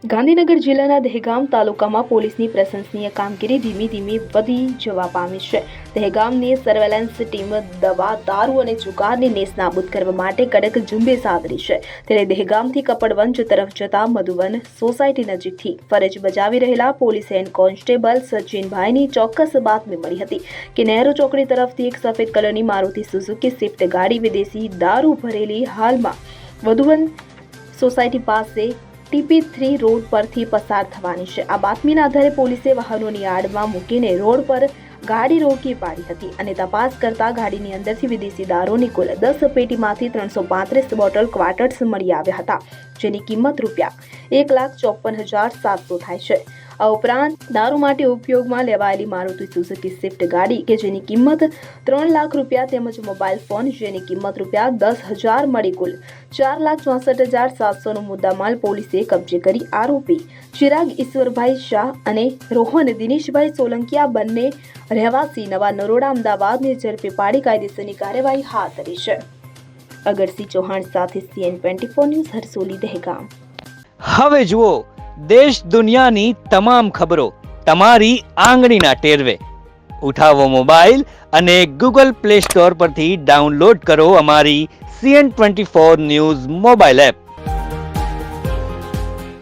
ગાંધીનગર જિલ્લાના દહેગામ તાલુકામાં પોલીસની પ્રશંસનીય કામગીરી ધીમે ધીમે વધી જવા પામી છે। દહેગામની સર્વેલન્સ ટીમ દવા, દારૂ અને જુગારને નેસ્તનાબૂદ કરવા માટે કડક ઝુંબેશ આદરી છે। ત્યારે દહેગામથી કપડવંજ તરફ જતા મધુવન સોસાયટી નજીકથી ફરજ બજાવી રહેલા પોલીસ હેડ કોન્સ્ટેબલ સચિનભાઈની ચોક્કસ બાતમી મળી હતી કે નહેરુ ચોકડી તરફથી એક સફેદ કલરની મારુતિ સુઝુકી સ્વિફ્ટ ગાડી વિદેશી દારૂ ભરેલી હાલમાં મધુવન સોસાયટી પાસે TP3 રોડ પરથી પસાર થવાની છે। આ બાતમીના આધારે પોલીસે વાહનોની આડમાં મૂકીને રોડ પર ગાડી રોકી પાડી હતી અને તપાસ કરતા ગાડીની અંદરથી વિદેશી દારૂની કુલ 10 પેટીમાંથી 335 બોટલ ક્વાર્ટર્સ મળી આવ્યા હતા, જેની કિંમત ₹1,54,700 થાય છે। આ ઉપરાંત દારૂ માટે ઉપયોગમાં લેવાયેલી મારુતિ સુઝુકી સ્વિફ્ટ ગાડી કે જેની કિંમત ₹3 લાખ તેમજ મોબાઈલ ફોન જેની કિંમત ₹10,000 મળી કુલ ₹4,64,700નો મુદ્દામાલ પોલીસે કબજે કરી આરોપી ચિરાગ ઈશ્વરભાઈ શાહ અને રોહન દિનેશભાઈ સોલંકી આ બંને રહેવાસી નવા નરોડા અમદાવાદને ઝડપી પાડી કાયદેસરની કાર્યવાહી હાથ ધરી છે। અગરસિંહ ચૌહાણ સાથે CN24 ન્યૂઝ હરસોલી દહેગામ। હવે જુઓ દેશ દુનિયાની તમામ ખબરો તમારી આંગળીના ટેરવે। ઉઠાવો મોબાઈલ અને Google Play Store પરથી ડાઉનલોડ કરો અમારી CN24 ન્યૂઝ મોબાઈલ એપ।